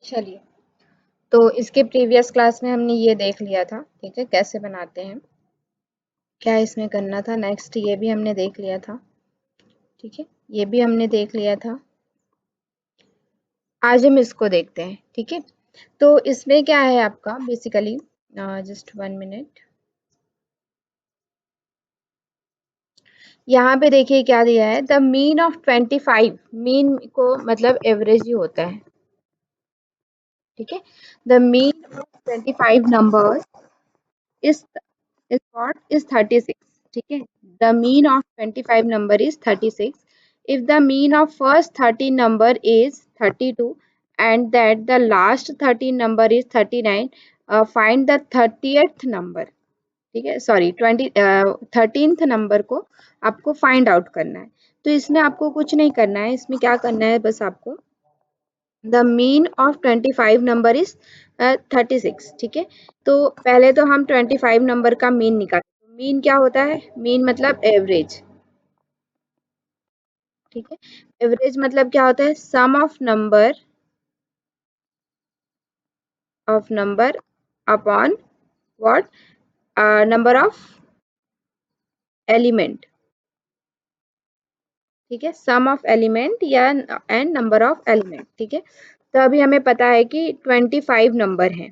चलिए, तो इसके प्रीवियस क्लास में हमने ये देख लिया था, ठीक है, कैसे बनाते हैं, क्या इसमें करना था। नेक्स्ट ये भी हमने देख लिया था, ठीक है, ये भी हमने देख लिया था। आज हम इसको देखते हैं, ठीक है। तो इसमें क्या है आपका बेसिकली, जस्ट 1 मिनट। यहाँ पे देखिए क्या दिया है, द मीन ऑफ 25। मीन को मतलब एवरेज ही होता है, ठीक है। The mean of 25 number is what is 36, ठीक है। The mean of 25 number is 36 if the mean of first 13 number is 32 and that the last 13 number is 39, find the 30th number, ठीक है, सॉरी 13th नंबर को आपको find out करना है। तो इसमें आपको कुछ नहीं करना है, इसमें क्या करना है, बस आपको the mean of 25 number is 36, ठीक है। तो पहले तो हम 25 नंबर का मीन निकालें। मीन क्या होता है, मीन मतलब एवरेज, ठीक है। एवरेज मतलब क्या होता है, sum of number upon what, number of element, ठीक है, सम ऑफ एलिमेंट या एंड नंबर ऑफ एलिमेंट, ठीक है। तो अभी हमें पता है कि 25 नंबर है,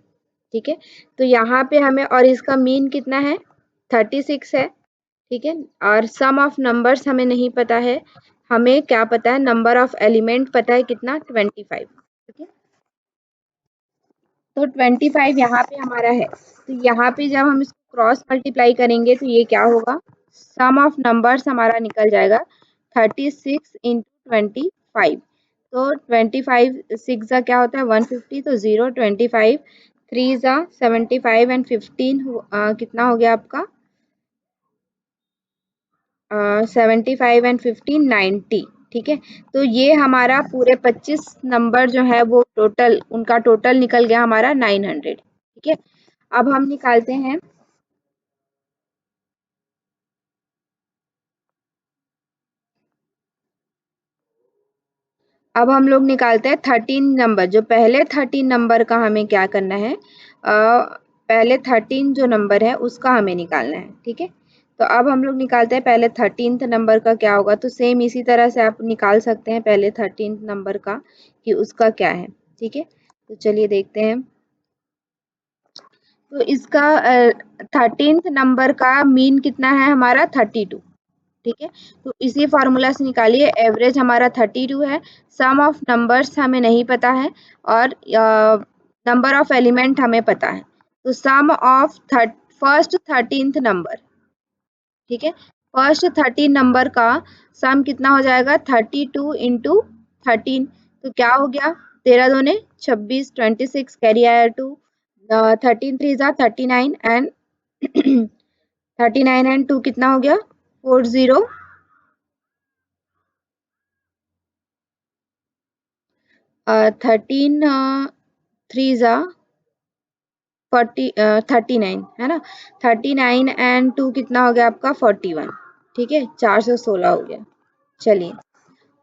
ठीक है। तो यहाँ पे हमें, और इसका मीन कितना है, 36 है, ठीक है। और सम ऑफ नंबर्स हमें नहीं पता है, हमें क्या पता है, नंबर ऑफ एलिमेंट पता है कितना, 25, ठीक है। तो 25 यहाँ पे हमारा है, तो यहाँ पे जब हम इसको क्रॉस मल्टीप्लाई करेंगे तो ये क्या होगा, सम ऑफ नंबर्स हमारा निकल जाएगा 36 इंटू 25। तो 25 सिक्स ज़ा क्या होता है 150, तो 0, 25 3 ज़ा 75 एंड 15 कितना हो गया आपका, 75 एंड 15 90, ठीक है। तो ये हमारा पूरे 25 नंबर जो है वो टोटल, उनका टोटल निकल गया हमारा 900, ठीक है। अब हम निकालते हैं, अब हम लोग निकालते हैं 13 नंबर, जो पहले 13 नंबर का हमें क्या करना है, पहले 13 जो नंबर है उसका हमें निकालना है, ठीक है। तो अब हम लोग निकालते हैं पहले 13th नंबर का क्या होगा, तो सेम इसी तरह से आप निकाल सकते हैं पहले 13th नंबर का कि उसका क्या है, ठीक है। तो चलिए देखते हैं। तो इसका 13th नंबर का मीन कितना है हमारा 32, ठीक है। तो इसी फार्मूला से निकालिए, एवरेज हमारा 32 है, सम ऑफ नंबर्स हमें नहीं पता है, और नंबर ऑफ एलिमेंट हमें पता है। तो सम ऑफ फर्स्ट 13th नंबर, ठीक है, फर्स्ट 13 नंबर का सम कितना हो जाएगा, 32 इंटू 13। तो क्या हो गया, 13 दूने 26, 26 कैरी आया टू, 13 3 जा 39 एंड 39 एंड 2 कितना हो गया 40, 13 3 जा 39 है ना, 39 एंड 2 कितना हो गया आपका 41, ठीक है, 416 हो गया। चलिए,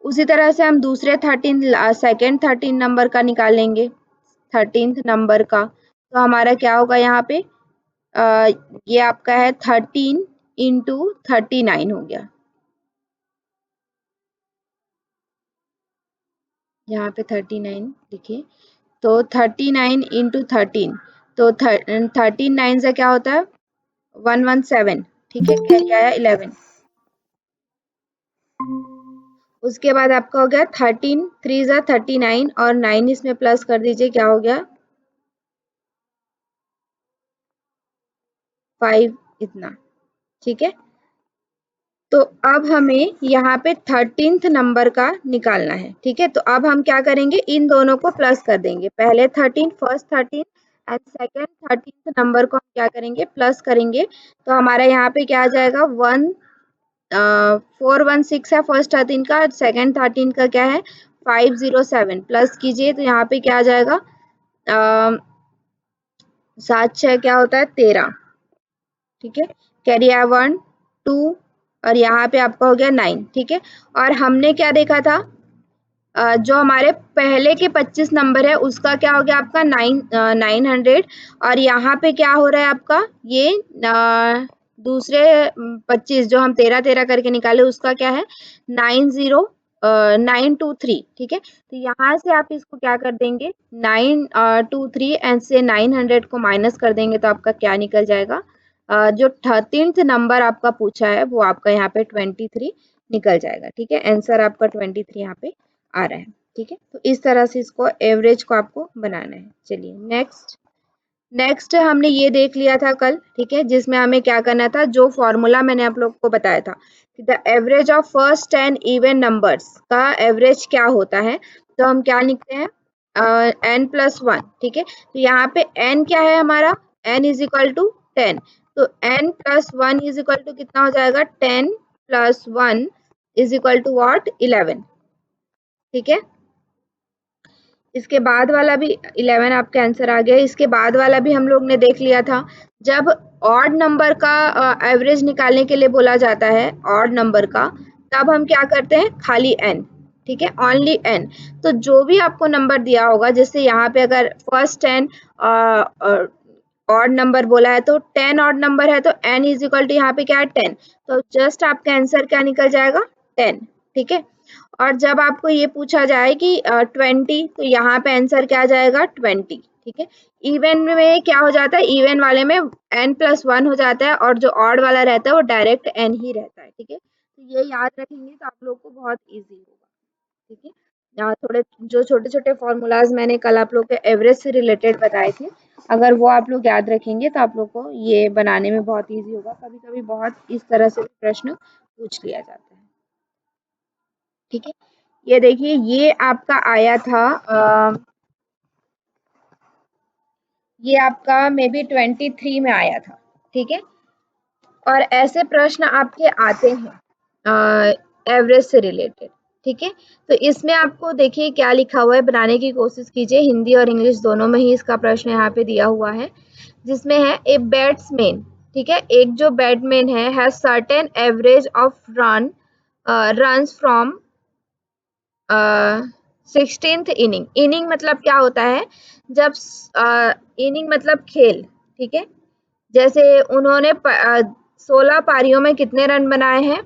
उसी तरह से हम दूसरे 13 सेकेंड 13 नंबर का निकालेंगे, 13th नंबर का। तो हमारा क्या होगा यहाँ पे, अ, ये आपका है 13 इंटू 39 हो गया, यहाँ पे 39 लिखिए। तो 39 इंटू 13, तो 13 9 से क्या होता है 117, ठीक है, कैरी आया 11। उसके बाद आपका हो गया 13 3 जा 39 और 9 इसमें प्लस कर दीजिए, क्या हो गया 5 इतना, ठीक है। तो अब हमें यहाँ पे 13th नंबर का निकालना है, ठीक है। तो अब हम क्या करेंगे, इन दोनों को प्लस कर देंगे, पहले 13 first 13 and second 13th number को हम क्या करेंगे, प्लस करेंगे। तो हमारा यहाँ पे क्या आ जाएगा 416 है फर्स्ट 13 का, सेकेंड 13 का क्या है 507, प्लस कीजिए तो यहाँ पे क्या आ जाएगा, 7 6 क्या होता है 13, ठीक है, कैरी आया 1 2 और यहाँ पे आपका हो गया 9, ठीक है। और हमने क्या देखा था, जो हमारे पहले के 25 नंबर है उसका क्या हो गया आपका 900 और यहाँ पे क्या हो रहा है आपका ये दूसरे 25 जो हम 13 करके निकाले उसका क्या है 90923 ठीक है। तो यहाँ से आप इसको क्या कर देंगे 923 एंड से 900 को माइनस कर देंगे तो आपका क्या निकल जाएगा जो 13th नंबर आपका पूछा है वो आपका यहाँ पे 23 निकल जाएगा ठीक है। आंसर आपका 23 यहाँ पे आ रहा है ठीक है। तो इस तरह से इसको एवरेज को आपको बनाना है। चलिए नेक्स्ट हमने ये देख लिया था कल ठीक है, जिसमें हमें क्या करना था जो फॉर्मूला मैंने आप लोग को बताया था कि the average of first 10 even numbers का एवरेज क्या होता है। तो हम क्या लिखते हैं n+1 ठीक है। तो यहाँ पे n क्या है हमारा n इज इक्वल टू 10 तो n+1 इज इक्वल टू कितना हो जाएगा 10+1 इज इक्वल टू व्हाट 11 ठीक है। इसके बाद वाला भी 11 आपका आंसर आ गया। इसके बाद वाला भी हम लोग ने देख लिया था जब ऑड नंबर का एवरेज निकालने के लिए बोला जाता है ऑड नंबर का तब हम क्या करते हैं खाली n ठीक है ओनली n। तो जो भी आपको नंबर दिया होगा जैसे यहाँ पे अगर फर्स्ट 10 ऑड नंबर बोला है तो 10 ऑड नंबर है तो n इज इक्वल टू यहाँ पे क्या है 10 तो जस्ट आपका आंसर क्या निकल जाएगा 10 ठीक है। और जब आपको ये पूछा जाए कि 20 तो यहाँ पे आंसर क्या आ जाएगा 20 ठीक है। इवन में क्या हो जाता है इवन वाले में n+1 हो जाता है और जो ऑड वाला रहता है वो डायरेक्ट n ही रहता है ठीक है। तो ये याद रखेंगे तो आप लोग को बहुत इजी होगा ठीक है। यहाँ थोड़े जो छोटे छोटे फॉर्मूलाज मैंने कल आप लोग के एवरेज से रिलेटेड बताए थे अगर वो आप लोग याद रखेंगे तो आप लोग को ये बनाने में बहुत इजी होगा। कभी कभी बहुत इस तरह से प्रश्न पूछ लिया जाता है ठीक है। ये देखिए ये आपका आया था ये आपका मे बी 23 में आया था ठीक है। और ऐसे प्रश्न आपके आते हैं एवरेज से रिलेटेड ठीक है। तो इसमें आपको देखिए क्या लिखा हुआ है बनाने की कोशिश कीजिए हिंदी और इंग्लिश दोनों में ही इसका प्रश्न यहाँ पे दिया हुआ है जिसमें है ए बैट्समैन ठीक है एक जो बैट्समैन है has certain average of runs from 16th inning. Inning मतलब क्या होता है जब इनिंग मतलब खेल ठीक है। जैसे उन्होंने 16 पारियों में कितने रन बनाए हैं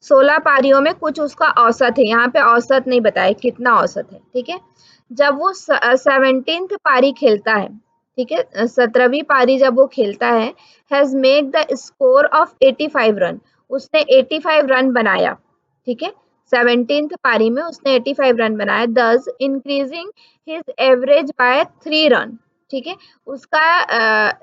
16 पारियों में कुछ उसका औसत है यहाँ पे औसत नहीं बताया कितना औसत है ठीक है। जब वो 17th पारी खेलता है ठीक है 17वीं पारी जब वो खेलता है has make the score of 85 run उसने 85 रन बनाया ठीक है। 17th पारी में उसने 85 रन बनाया thus increasing his average by 3 run ठीक है। उसका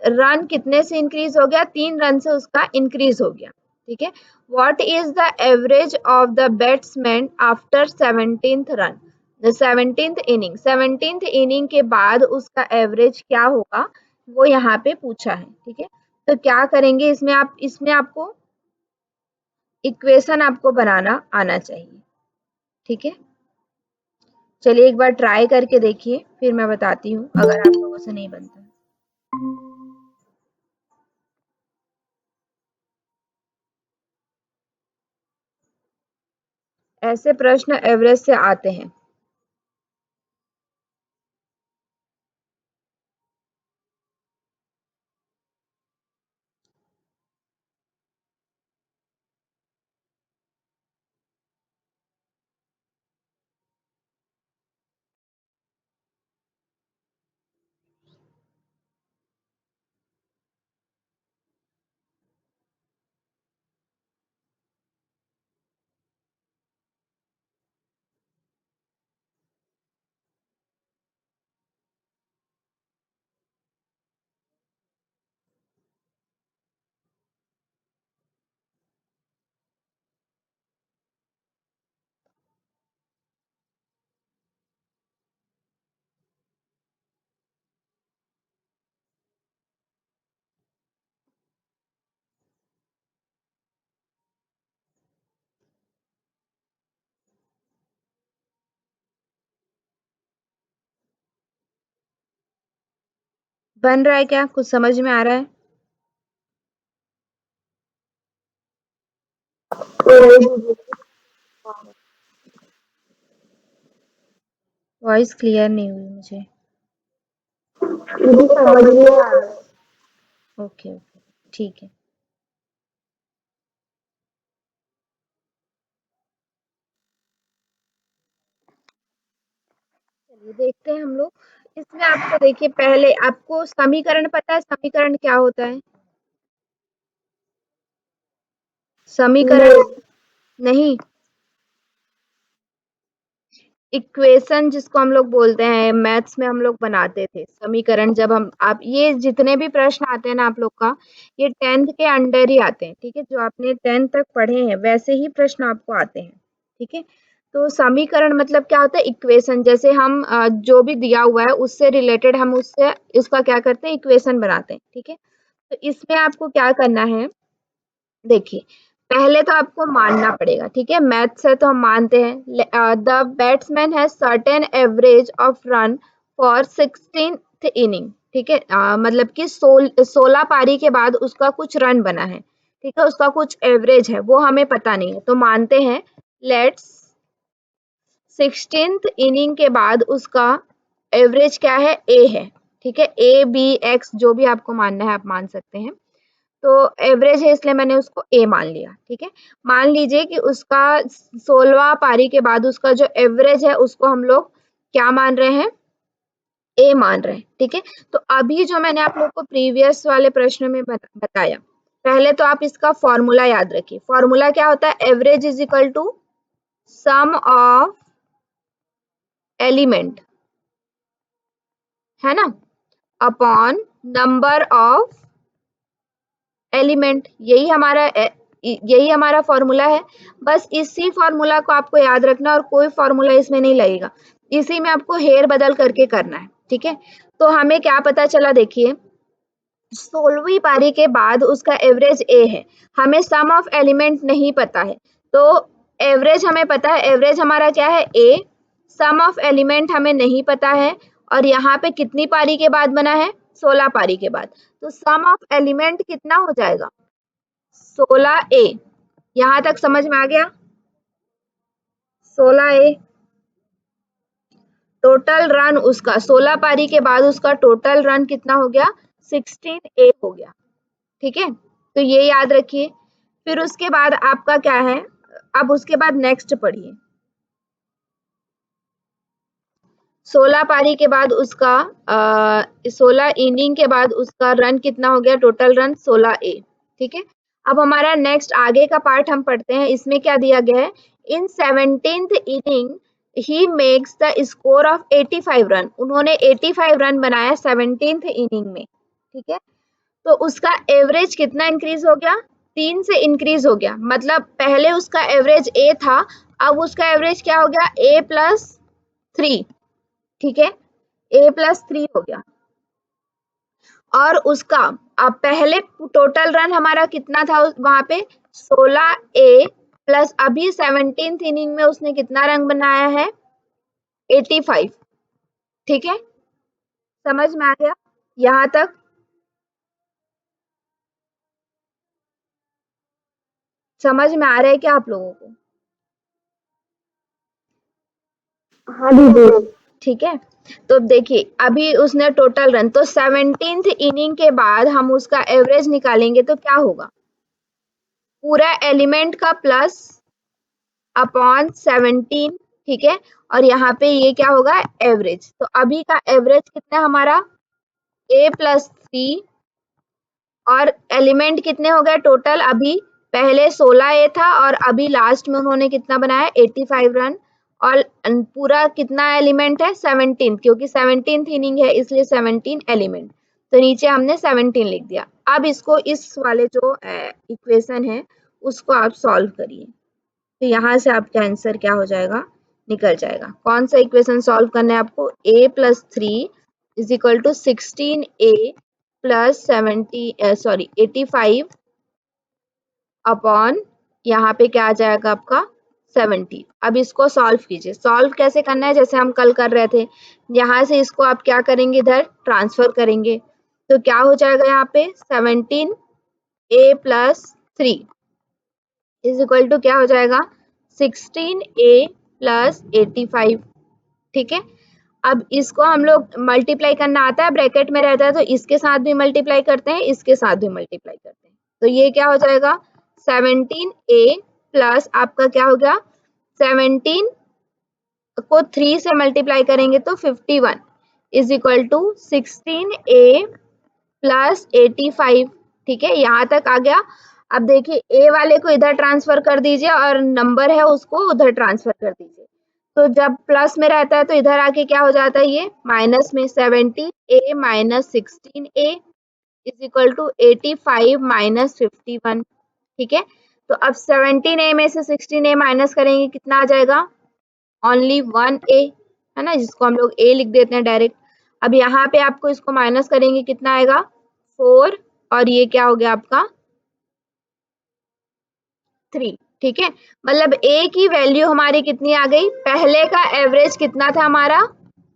रन कितने से इंक्रीज हो गया 3 रन से उसका इंक्रीज हो गया ठीक है। What is the average of the batsman after 17th run? The 17th inning 17th inning के बाद उसका एवरेज क्या होगा वो यहाँ पे पूछा है ठीक है। तो क्या करेंगे इसमें आपको इक्वेशन आपको बनाना आना चाहिए ठीक है। चलिए एक बार ट्राई करके देखिए फिर मैं बताती हूँ अगर आप लोगों से नहीं बनता। ऐसे प्रश्न एवरेज से आते हैं। बन रहा है क्या कुछ समझ में आ रहा है। वॉइस क्लियर नहीं हुई मुझे। मुझे समझ नहीं आ रहा। ओके ओके, ठीक है। चलिए देखते हैं हम लोग। इसमें आपको देखिए, पहले आपको समीकरण पता है, समीकरण क्या होता है? समीकरण नहीं। नहीं, इक्वेशन जिसको हम लोग बोलते हैं, मैथ्स में हम लोग बनाते थे समीकरण। जब हम आप ये जितने भी प्रश्न आते हैं ना आप लोग का, ये 10th के अंडर ही आते हैं, ठीक है। जो आपने 10th तक पढ़े हैं वैसे ही प्रश्न आपको आते हैं, ठीक है। तो समीकरण मतलब क्या होता है? इक्वेशन। जैसे हम जो भी दिया हुआ है उससे रिलेटेड हम उससे उसका क्या करते हैं? इक्वेशन बनाते हैं, ठीक है। तो इसमें आपको क्या करना है, देखिए, पहले तो आपको मानना पड़ेगा, ठीक है। मैथ्स है तो हम मानते हैं the batsman has certain average of run for 16th inning, ठीक है। मतलब कि 16 पारी के बाद उसका कुछ रन बना है, ठीक है। उसका कुछ एवरेज है, वो हमें पता नहीं है, तो मानते हैं लेट्स 16th इनिंग के बाद उसका एवरेज क्या है? ए है, ठीक है। ए बी एक्स जो भी आपको मानना है आप मान सकते हैं। तो एवरेज है इसलिए मैंने उसको ए मान लिया, ठीक है। मान लीजिए कि उसका 16वां पारी के बाद उसका जो एवरेज है उसको हम लोग क्या मान रहे हैं? ए मान रहे हैं, ठीक है। तो अभी जो मैंने आप लोग को प्रीवियस वाले प्रश्न में बताया, पहले तो आप इसका फॉर्मूला याद रखिए। फॉर्मूला क्या होता है? Average is equal to sum of element, है ना, अपॉन नंबर ऑफ एलिमेंट। यही हमारा फॉर्मूला है। बस इसी फॉर्मूला को आपको याद रखना और कोई फॉर्मूला इसमें नहीं लगेगा। इसी में आपको हेर बदल करके करना है, ठीक है। तो हमें क्या पता चला, देखिए, 16वीं पारी के बाद उसका एवरेज ए है। हमें सम ऑफ एलिमेंट नहीं पता है, तो एवरेज हमें पता है। एवरेज हमारा क्या है? ए। सम ऑफ एलिमेंट हमें नहीं पता है। और यहाँ पे कितनी पारी के बाद बना है? 16 पारी के बाद। तो सम ऑफ एलिमेंट कितना हो जाएगा? 16 ए। यहां तक समझ में आ गया? 16 ए। टोटल रन उसका 16 पारी के बाद उसका टोटल रन कितना हो गया? 16 ए हो गया, ठीक है। तो ये याद रखिए। फिर उसके बाद आपका क्या है? अब उसके बाद नेक्स्ट पढ़िए। 16 पारी के बाद उसका 16 इनिंग के बाद उसका रन कितना हो गया? टोटल रन 16 ए, ठीक है। अब हमारा नेक्स्ट आगे का पार्ट हम पढ़ते हैं। इसमें क्या दिया गया है? इन 17th inning he makes the score of 85 run. उन्होंने 85 रन बनाया 17th इनिंग में, ठीक है। तो उसका एवरेज कितना इंक्रीज हो गया? 3 से इंक्रीज हो गया। मतलब पहले उसका एवरेज ए था, अब उसका एवरेज क्या हो गया? ए प्लस 3, ठीक है। ए प्लस 3 हो गया। और उसका अब पहले टोटल रन हमारा कितना था वहां पे? 16 ए प्लस अभी 17th इनिंग में उसने कितना रन बनाया है? 85, ठीक है। समझ में आ गया यहां तक? समझ में आ रहा है क्या आप लोगों को? हाँ दीदी। ठीक है। तो देखिए, अभी उसने टोटल रन, तो 17th इनिंग के बाद हम उसका एवरेज निकालेंगे तो क्या होगा? पूरा एलिमेंट का प्लस अपॉन 17, ठीक है। और यहाँ पे ये क्या होगा? एवरेज। तो अभी का एवरेज कितना हमारा? ए प्लस 3। और एलिमेंट कितने हो गए टोटल? अभी पहले 16 ए था और अभी लास्ट में उन्होंने कितना बनाया? 85 रन। और पूरा कितना एलिमेंट है? 17, क्योंकि 17th इनिंग है इसलिए 17 एलिमेंट। तो नीचे हमने 17 लिख दिया। अब इसको इस वाले जो इक्वेशन है उसको आप सॉल्व करिए। तो यहाँ से आपका आंसर क्या हो जाएगा? निकल जाएगा। कौन सा इक्वेशन सॉल्व करना है आपको? A plus 3 is equal to 16 A plus 85 upon यहाँ पे क्या आ जाएगा आपका? 70। अब इसको सॉल्व कीजिए। सॉल्व कैसे करना है? जैसे हम कल कर रहे थे, यहाँ से इसको आप क्या करेंगे? इधर ट्रांसफर करेंगे। तो क्या हो जाएगा यहाँ पे? 17 ए प्लस 3 इज इक्वल टू क्या हो जाएगा? 16 ए प्लस 85, ठीक है। अब इसको हम लोग मल्टीप्लाई करना आता है, ब्रैकेट में रहता है तो इसके साथ भी मल्टीप्लाई करते हैं, इसके साथ भी मल्टीप्लाई करते हैं। तो ये क्या हो जाएगा 17a प्लस आपका क्या हो गया 17 को 3 से मल्टीप्लाई करेंगे तो 51 is equal to 16a plus 85। ठीक है, यहाँ तक आ गया। अब देखिए ए वाले को इधर ट्रांसफर कर दीजिए और नंबर है उसको उधर ट्रांसफर कर दीजिए। तो जब प्लस में रहता है तो इधर आके क्या हो जाता है ये माइनस में 17a minus 16a is equal to 85 minus 51। ठीक है, तो अब 17a में से 16a माइनस करेंगे कितना आ जाएगा ओनली 1a, है ना, जिसको हम लोग a लिख देते हैं डायरेक्ट। अब यहाँ पे आपको इसको माइनस करेंगे कितना आएगा 4 और ये क्या हो गया आपका 3। ठीक है, मतलब a की वैल्यू हमारी कितनी आ गई, पहले का एवरेज कितना था हमारा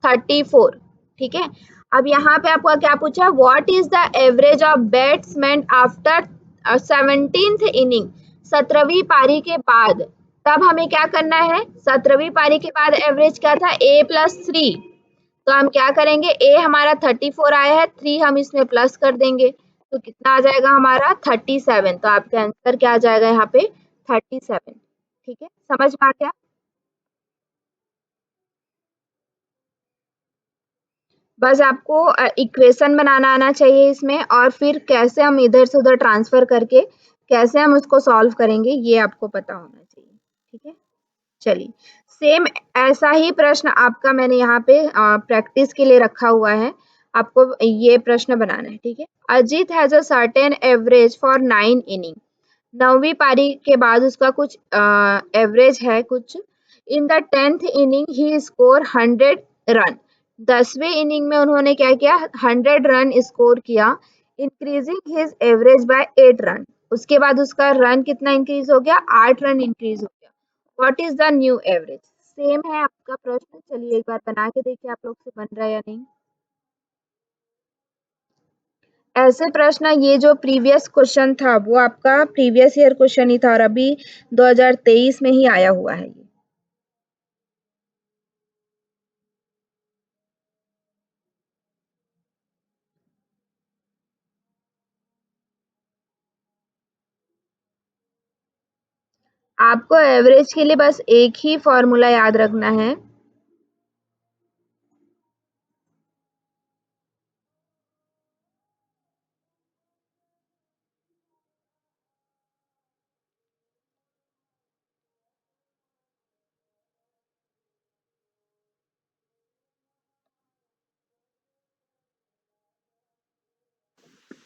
34। ठीक है, अब यहाँ पे आपको क्या पूछा what is the average of batsman after 17th inning, 17वीं पारी के बाद। तब हमें क्या करना है 17वीं पारी के बाद एवरेज क्या था a+3। तो हम क्या करेंगे ए हमारा 34 आया है 3 हम इसमें प्लस कर देंगे तो कितना आ जाएगा हमारा 37। तो आपका आंसर क्या आ जाएगा यहाँ पे 37। ठीक है, समझ में आ गया। बस आपको इक्वेशन बनाना आना चाहिए इसमें और फिर कैसे हम इधर से उधर ट्रांसफर करके कैसे हम उसको सॉल्व करेंगे ये आपको पता होना चाहिए। ठीक है, चलिए सेम ऐसा ही प्रश्न आपका मैंने यहाँ पे प्रैक्टिस के लिए रखा हुआ है, आपको ये प्रश्न बनाना है। ठीक है, Ajit has a certain average for 9 inning, 9वीं पारी के बाद उसका कुछ एवरेज है कुछ। In the 10th inning he score 100 run, 10वें इनिंग में उन्होंने क्या किया 100 रन स्कोर किया, increasing his average by 8 run. उसके बाद उसका रन कितना इंक्रीज हो गया 8 रन इंक्रीज हो गया। What is the new average. Same है आपका प्रश्न, चलिए एक बार बना के देखिए आप लोग से बन रहा है या नहीं। ऐसे प्रश्न ये जो प्रीवियस क्वेश्चन था वो आपका प्रीवियस ईयर क्वेश्चन ही था और अभी 2023 में ही आया हुआ है ये। आपको एवरेज के लिए बस एक ही फॉर्मूला याद रखना है।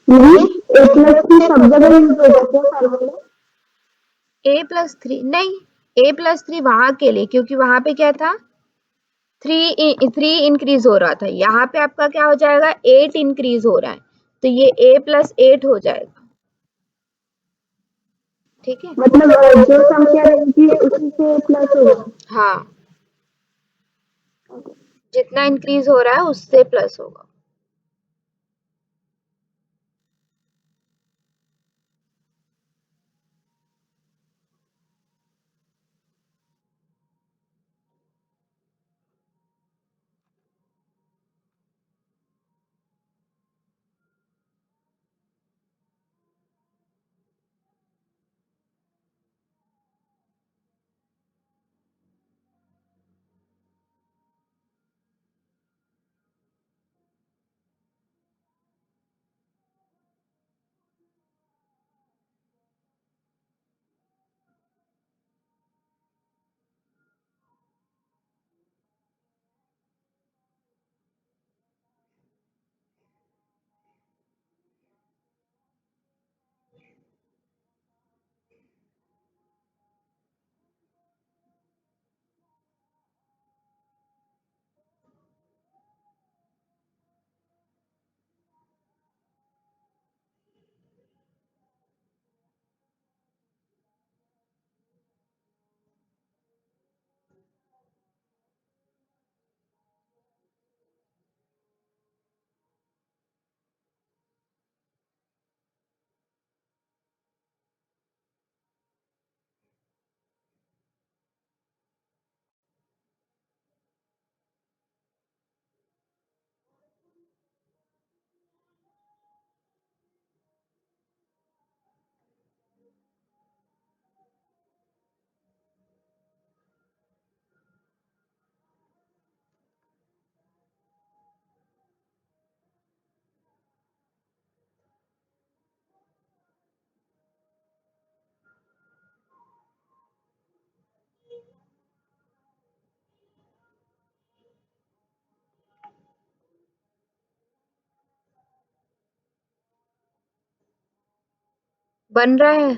दीदी A+3 सब जगह यूज हो जाते हैं फार्मूले। a+3 नहीं, a+3 वहां के लिए क्योंकि वहां पे क्या था 3 इंक्रीज हो रहा था, यहाँ पे आपका क्या हो जाएगा 8 इंक्रीज हो रहा है तो ये a+8 हो जाएगा। ठीक है, मतलब जो संख्या रहेगी उसी से प्लस होगा। हाँ जितना इंक्रीज हो रहा है उससे प्लस होगा। बन रहा है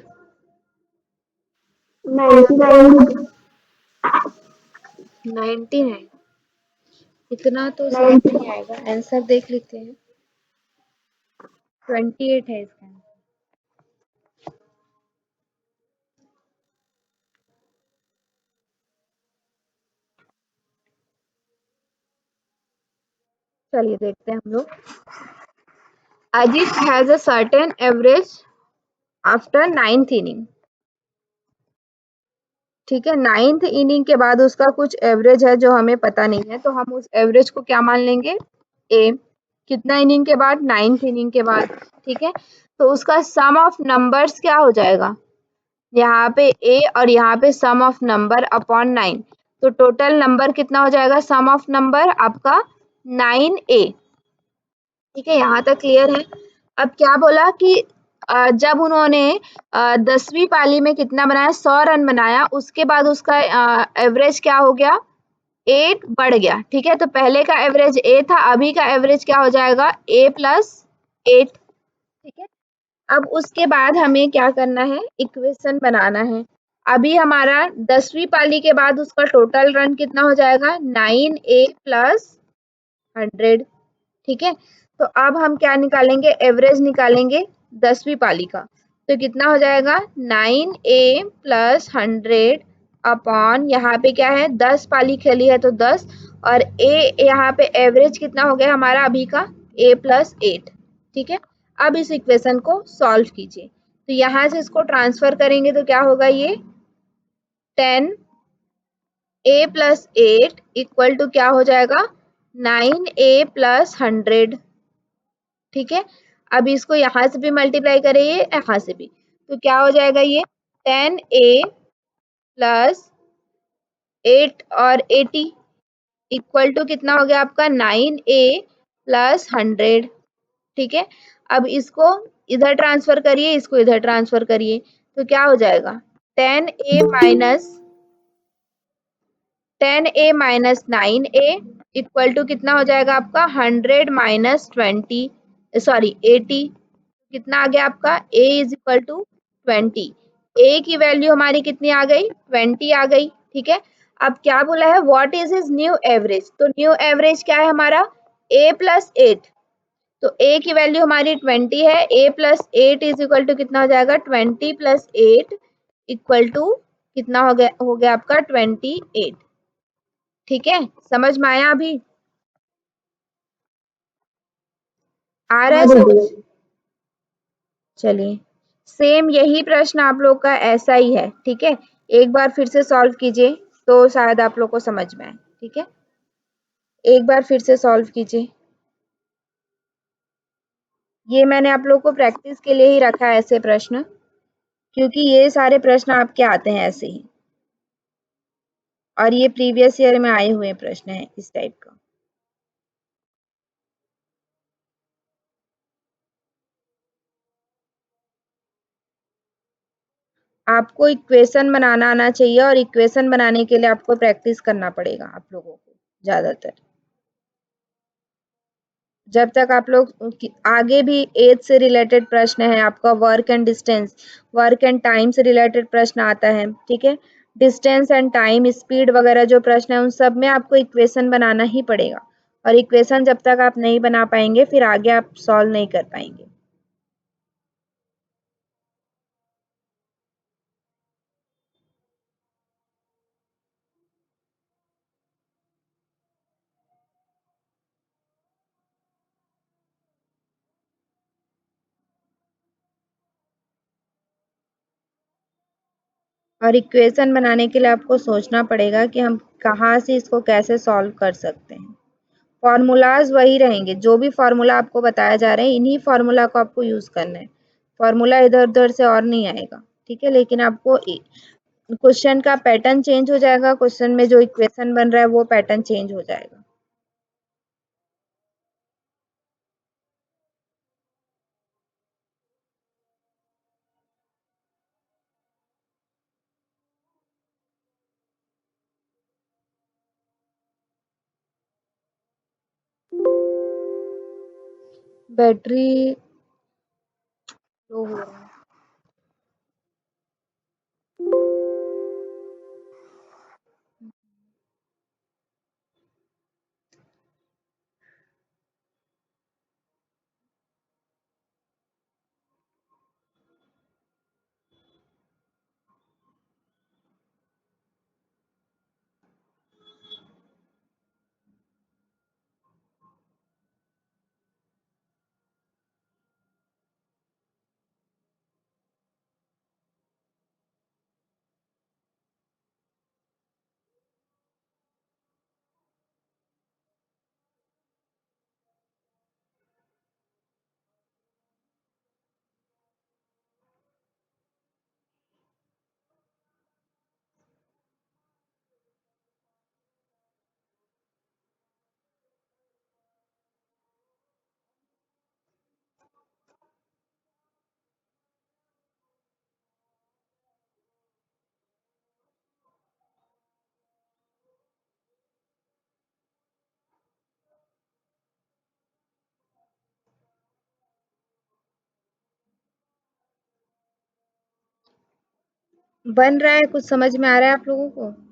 99। 99। इतना तो शायद 90। नहीं आएगा, आंसर देख लेते हैं। 28 है इसका आंसर। चलिए देखते हैं हम लोग। Ajit has a certain average after 9th inning. ठीक है, 9th इनिंग के बाद उसका कुछ एवरेज है जो हमें पता नहीं है, तो हम उस एवरेज को क्या मान लेंगे, ए। कितना इनिंग के बाद, 9th इनिंग के बाद। ठीक है, तो उसका सम ऑफ नंबर्स क्या हो जाएगा, यहाँ पे ए और यहाँ पे सम ऑफ नंबर अपॉन 9, तो टोटल नंबर कितना हो जाएगा, सम ऑफ नंबर आपका 9a। ठीक है, यहाँ तक क्लियर है। अब क्या बोला कि जब उन्होंने 10वीं पाली में कितना बनाया, 100 रन बनाया, उसके बाद उसका एवरेज क्या हो गया, 8 बढ़ गया। ठीक है, तो पहले का एवरेज ए था, अभी का एवरेज क्या हो जाएगा, a प्लस 8। ठीक है, अब उसके बाद हमें क्या करना है, इक्वेशन बनाना है। अभी हमारा 10वीं पाली के बाद उसका टोटल रन कितना हो जाएगा, 9a प्लस 100। ठीक है, तो अब हम क्या निकालेंगे, एवरेज निकालेंगे 10वीं पाली का। तो कितना हो जाएगा, 9a प्लस 100 अपॉन, यहाँ पे क्या है, 10 पाली खेली है तो 10, और a यहाँ पे एवरेज कितना हो गया हमारा अभी का, a प्लस 8। ठीक है, अब इस इक्वेशन को सॉल्व कीजिए, तो यहाँ से इसको ट्रांसफर करेंगे तो क्या होगा, ये 10a प्लस 8 इक्वल टू क्या हो जाएगा, 9a प्लस 100। ठीक है, अब इसको यहाँ से भी मल्टीप्लाई करिए, यहाँ से भी, तो क्या हो जाएगा, ये 10a प्लस 8 और 80 इक्वल टू कितना हो गया आपका, 9a प्लस 100। ठीक है, अब इसको इधर ट्रांसफर करिए, इसको इधर ट्रांसफर करिए, तो क्या हो जाएगा, 10a minus 9a equal to कितना हो जाएगा आपका, 100 माइनस 20, सॉरी 80। कितना आ गया आपका, a is equal to 20। a की वैल्यू हमारी कितनी आ गई, 20 आ गई। ठीक है, अब क्या बोला है, what is his new average, तो न्यू एवरेज क्या है हमारा, a प्लस 8। तो a की वैल्यू हमारी 20 है, a plus 8 is equal to कितना हो जाएगा, 20 प्लस 8 इक्वल टू कितना हो गया आपका 28। ठीक है, समझ में आया अभी, आ रहा हाँ है समझ। दीदी। चलिए, सेम यही प्रश्न आप लोग का ऐसा ही है। ठीक है, एक बार फिर से सॉल्व कीजिए तो शायद आप लोग को समझ में आए। ठीक है, एक बार फिर से सॉल्व कीजिए, ये मैंने आप लोग को प्रैक्टिस के लिए ही रखा है ऐसे प्रश्न, क्योंकि ये सारे प्रश्न आपके आते हैं ऐसे ही, और ये प्रीवियस ईयर में आए हुए प्रश्न हैं इस टाइप का। आपको इक्वेशन बनाना आना चाहिए, और इक्वेशन बनाने के लिए आपको प्रैक्टिस करना पड़ेगा आप लोगों को ज्यादातर। जब तक आप लोग आगे भी एज से रिलेटेड प्रश्न है, आपका work and distance, work and time से रिलेटेड प्रश्न आता है। ठीक है, डिस्टेंस एंड टाइम, स्पीड वगैरह जो प्रश्न है, उन सब में आपको इक्वेशन बनाना ही पड़ेगा, और इक्वेशन जब तक आप नहीं बना पाएंगे फिर आगे आप सॉल्व नहीं कर पाएंगे। और इक्वेशन बनाने के लिए आपको सोचना पड़ेगा कि हम कहाँ से इसको कैसे सॉल्व कर सकते हैं। फॉर्मूलाज वही रहेंगे, जो भी फॉर्मूला आपको बताया जा रहा है, इन्हीं फॉर्मूला को आपको यूज करना है। फॉर्मूला इधर उधर से और नहीं आएगा। ठीक है, लेकिन आपको क्वेश्चन का पैटर्न चेंज हो जाएगा, क्वेश्चन में जो इक्वेशन बन रहा है वो पैटर्न चेंज हो जाएगा। बैटरी लो हो रहा है। बन रहा है, कुछ समझ में आ रहा है आप लोगों को?